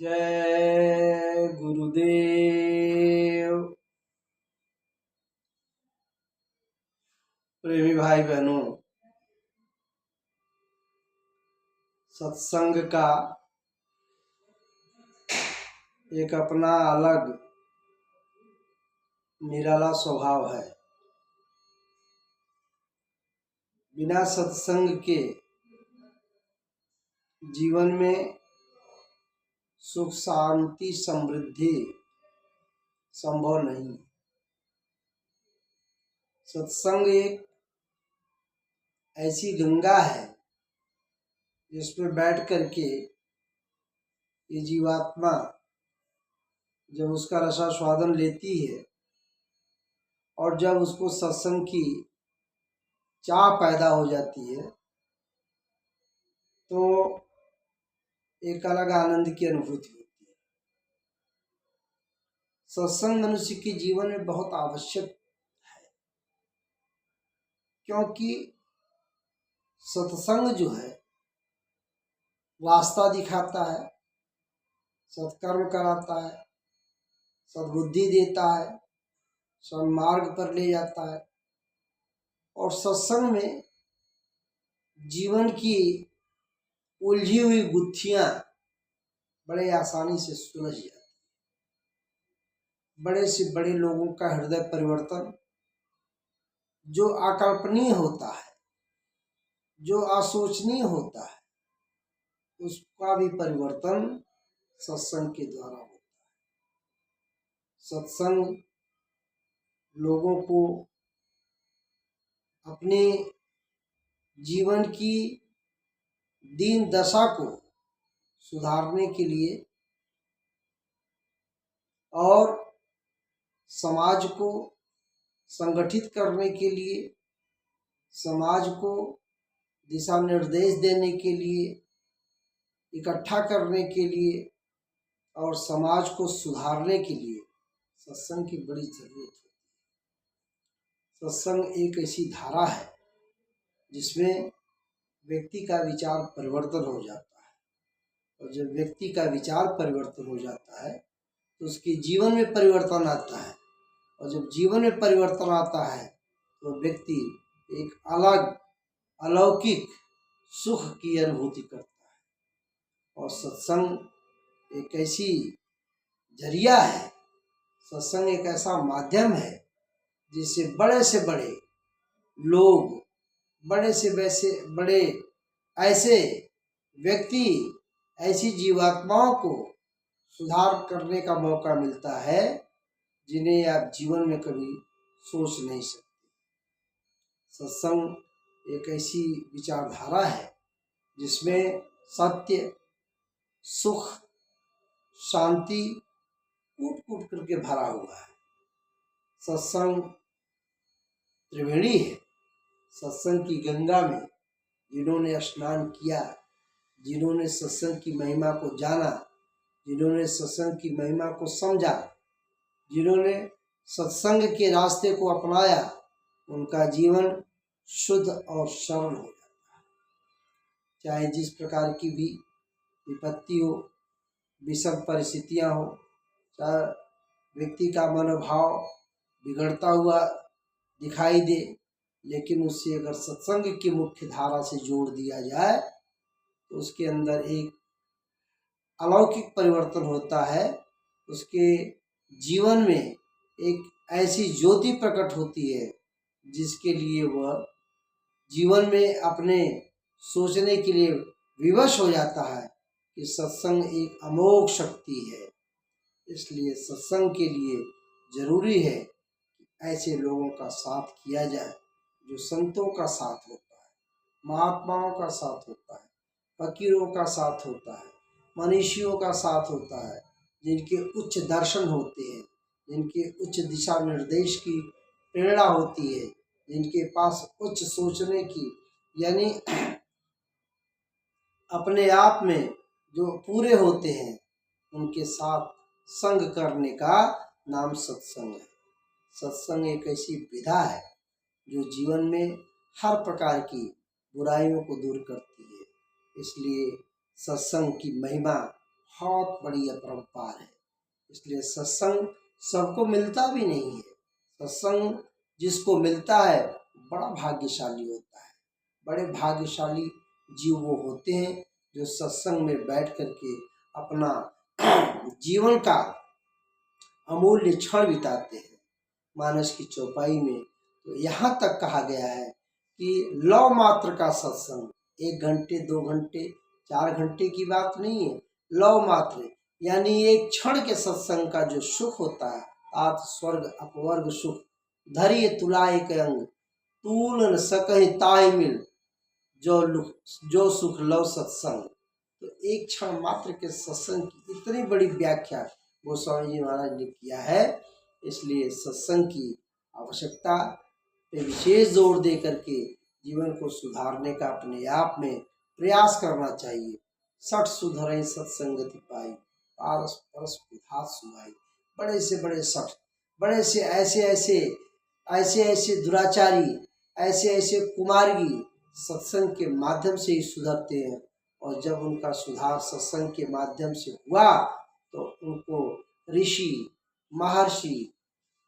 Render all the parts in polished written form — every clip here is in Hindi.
जय गुरुदेव। प्रेमी भाई बहनों, सत्संग का एक अपना अलग निराला स्वभाव है। बिना सत्संग के जीवन में सुख शांति समृद्धि संभव नहीं। सत्संग एक ऐसी गंगा है जिसमें बैठ करके ये जीवात्मा जब उसका रसास्वादन लेती है और जब उसको सत्संग की चाह पैदा हो जाती है तो एक अलग आनंद की अनुभूति होती है। सत्संग मनुष्य के जीवन में बहुत आवश्यक है, क्योंकि सत्संग जो है रास्ता दिखाता है, सत्कर्म कराता है, सद्बुद्धि देता है, सन्मार्ग पर ले जाता है और सत्संग में जीवन की उलझी हुई गुत्थियां बड़े आसानी से सुलझ जाती है। बड़े से बड़े लोगों का हृदय परिवर्तन जो अकल्पनीय होता है, जो असोचनीय होता है, उसका भी परिवर्तन सत्संग के द्वारा होता है। सत्संग लोगों को अपने जीवन की दीन दशा को सुधारने के लिए और समाज को संगठित करने के लिए, समाज को दिशा निर्देश देने के लिए, इकट्ठा करने के लिए और समाज को सुधारने के लिए सत्संग की बड़ी जरूरत होती है। सत्संग एक ऐसी धारा है जिसमें व्यक्ति का विचार परिवर्तन हो जाता है और जब व्यक्ति का विचार परिवर्तन हो जाता है तो उसके जीवन में परिवर्तन आता है और जब जीवन में परिवर्तन आता है तो व्यक्ति एक अलग अलौकिक सुख की अनुभूति करता है। और सत्संग एक ऐसी जरिया है, सत्संग एक ऐसा माध्यम है जिससे बड़े से बड़े लोग, बड़े से बड़े ऐसे व्यक्ति, ऐसी जीवात्माओं को सुधार करने का मौका मिलता है जिन्हें आप जीवन में कभी सोच नहीं सकते। सत्संग एक ऐसी विचारधारा है जिसमें सत्य, सुख, शांति कूट कूट करके भरा हुआ है। सत्संग त्रिवेणी है। सत्संग की गंगा में जिन्होंने स्नान किया, जिन्होंने सत्संग की महिमा को जाना, जिन्होंने सत्संग की महिमा को समझा, जिन्होंने सत्संग के रास्ते को अपनाया, उनका जीवन शुद्ध और सरल हो जाता है। चाहे जिस प्रकार की भी विपत्ति हो, विषम परिस्थितियां हो, चाहे व्यक्ति का मनोभाव बिगड़ता हुआ दिखाई दे, लेकिन उसे अगर सत्संग की मुख्य धारा से जोड़ दिया जाए तो उसके अंदर एक अलौकिक परिवर्तन होता है। उसके जीवन में एक ऐसी ज्योति प्रकट होती है जिसके लिए वह जीवन में अपने सोचने के लिए विवश हो जाता है कि सत्संग एक अमोघ शक्ति है। इसलिए सत्संग के लिए जरूरी है कि ऐसे लोगों का साथ किया जाए जो संतों का साथ होता है, महात्माओं का साथ होता है, फकीरों का साथ होता है, मनीषियों का साथ होता है, जिनके उच्च दर्शन होते हैं, जिनके उच्च दिशा निर्देश की प्रेरणा होती है, जिनके पास उच्च सोचने की यानी अपने आप में जो पूरे होते हैं, उनके साथ संग करने का नाम सत्संग है। सत्संग एक ऐसी विधा है जो जीवन में हर प्रकार की बुराइयों को दूर करती है। इसलिए सत्संग की महिमा बहुत बड़ी अपरंपार है। इसलिए सत्संग सबको मिलता भी नहीं है। सत्संग जिसको मिलता है बड़ा भाग्यशाली होता है। बड़े भाग्यशाली जीव वो होते हैं जो सत्संग में बैठ करके अपना जीवन का अमूल्य क्षण बिताते हैं। मानस की चौपाई में तो यहाँ तक कहा गया है कि लौ मात्र का सत्संग, 1 घंटे 2 घंटे 4 घंटे की बात नहीं है, लौ मात्र यानी एक क्षण के सत्संग का जो सुख होता है, आत स्वर्ग अपवर्ग सुख धरिय तुलाय के अंग तूल न सकहि ताहि मिल जो सुख लव सत्संग। तो एक क्षण मात्र के सत्संग की इतनी बड़ी व्याख्या गोस्वामी जी महाराज ने किया है। इसलिए सत्संग की आवश्यकता पे विशेष जोर दे करके जीवन को सुधारने का अपने आप में प्रयास करना चाहिए। सठ सुधरई सत्संगति पाई पारस परस विधात सुनाई। बड़े से बड़े सठ, बड़े से ऐसे दुराचारी, ऐसे कुमार्गी सत्संग के माध्यम से ही सुधरते हैं। और जब उनका सुधार सत्संग के माध्यम से हुआ तो उनको ऋषि महर्षि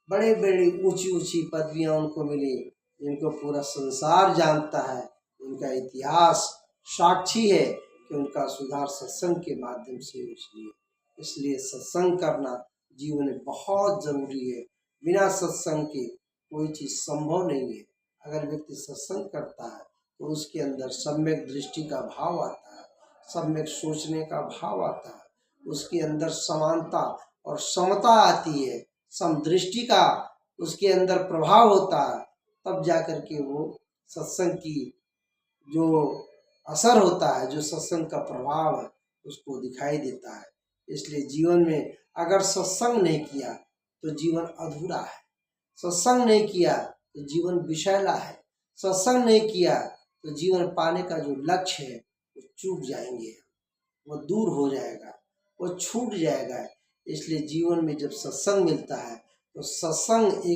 बड़े बड़े ऊंची पदवियां उनको मिली, जिनको पूरा संसार जानता है। उनका इतिहास साक्षी है कि उनका सुधार सत्संग के माध्यम से इसलिए सत्संग करना जीवन में बहुत जरूरी है। बिना सत्संग के कोई चीज संभव नहीं है। अगर व्यक्ति सत्संग करता है तो उसके अंदर सम्यक दृष्टि का भाव आता है, सम्यक सोचने का भाव आता है, उसके अंदर समानता और समता आती है, समदृष्टि का उसके अंदर प्रभाव होता है। तब जाकर के वो सत्संग की जो असर होता है, जो सत्संग का प्रभाव है, उसको दिखाई देता है। इसलिए जीवन में अगर सत्संग नहीं किया तो जीवन अधूरा है। सत्संग नहीं किया तो जीवन विषैला है। सत्संग नहीं किया तो जीवन पाने का जो लक्ष्य है वो चूक जाएंगे, वो दूर हो जाएगा, वो छूट जाएगा। इसलिए जीवन में जब सत्संग मिलता है तो सत्संग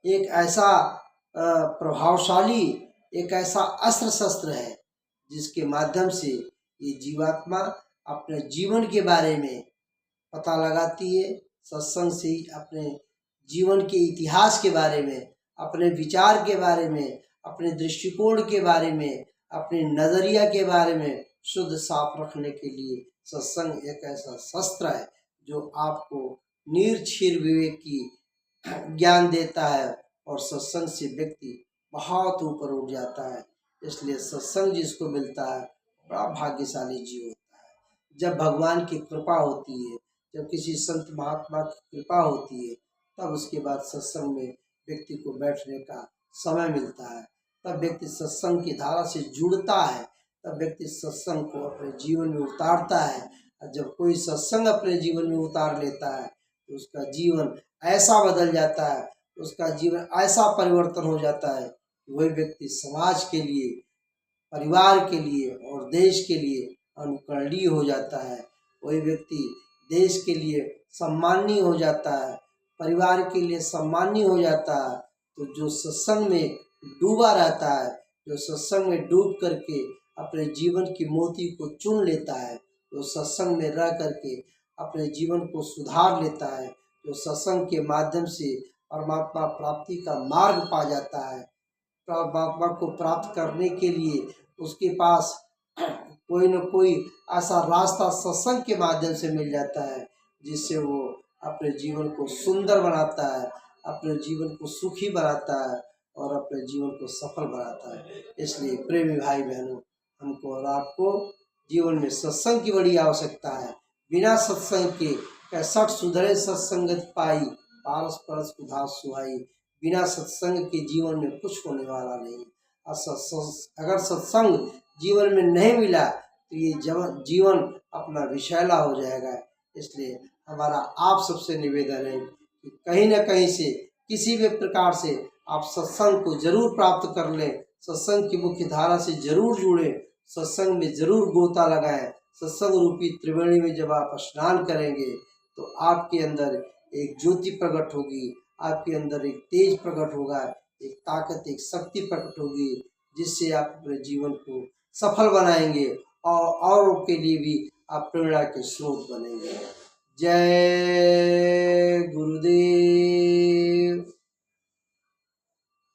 एक ऐसा प्रभावशाली, एक ऐसा अस्त्र शस्त्र है जिसके माध्यम से ये जीवात्मा अपने जीवन के बारे में पता लगाती है। सत्संग से ही अपने जीवन के इतिहास के बारे में, अपने विचार के बारे में, अपने दृष्टिकोण के बारे में, अपने नजरिया के बारे में शुद्ध साफ रखने के लिए सत्संग एक ऐसा शस्त्र है जो आपको निर्क्षीर विवेक की ज्ञान देता है। और सत्संग से व्यक्ति बहुत ऊपर उठ जाता है। इसलिए सत्संग जिसको मिलता है बड़ा भाग्यशाली जीव होता है। जब भगवान की कृपा होती है, जब किसी संत महात्मा की कृपा होती है, तब उसके बाद सत्संग में व्यक्ति को बैठने का समय मिलता है। तब व्यक्ति सत्संग की धारा से जुड़ता है, तब व्यक्ति सत्संग को अपने जीवन में उतारता है। और जब कोई सत्संग अपने जीवन में उतार लेता है तो उसका जीवन ऐसा बदल जाता है, उसका जीवन ऐसा परिवर्तन हो जाता है कि वही व्यक्ति समाज के लिए, परिवार के लिए और देश के लिए अनुकरणीय हो जाता है। वही व्यक्ति देश के लिए सम्माननीय हो जाता है, परिवार के लिए सम्माननीय हो जाता है। तो जो सत्संग में डूबा रहता है, जो सत्संग में डूब करके अपने जीवन की मोती को चुन लेता है, जो सत्संग में रह करके अपने जीवन को सुधार लेता है, जो सत्संग के माध्यम से परमात्मा प्राप्ति का मार्ग पा जाता है, परमात्मा को प्राप्त करने के लिए उसके पास कोई न कोई ऐसा रास्ता सत्संग के माध्यम से मिल जाता है जिससे वो अपने जीवन को सुंदर बनाता है, अपने जीवन को सुखी बनाता है और अपने जीवन को सफल बनाता है। इसलिए प्रेमी भाई बहनों, हमको और आपको जीवन में सत्संग की बड़ी आवश्यकता है। बिना सत्संग के कैसठ सुधरे सत्संगति पाई पारस परस विधात सुहाई। बिना सत्संग के जीवन में कुछ होने वाला नहीं। अगर सत्संग जीवन में नहीं मिला तो ये जीवन अपना विषैला हो जाएगा। इसलिए हमारा आप सबसे निवेदन है कि कहीं न कहीं से, किसी भी प्रकार से आप सत्संग को जरूर प्राप्त कर लें, सत्संग की मुख्य धारा से जरूर जुड़ें, सत्संग में जरूर गोता लगाएं। सत्संग रूपी त्रिवेणी में जब आप स्नान करेंगे तो आपके अंदर एक ज्योति प्रकट होगी, आपके अंदर एक तेज प्रकट होगा, एक ताकत, एक शक्ति प्रकट होगी, जिससे आप अपने जीवन को सफल बनाएंगे और औरों के लिए भी आप प्रेरणा के स्रोत बनेंगे। जय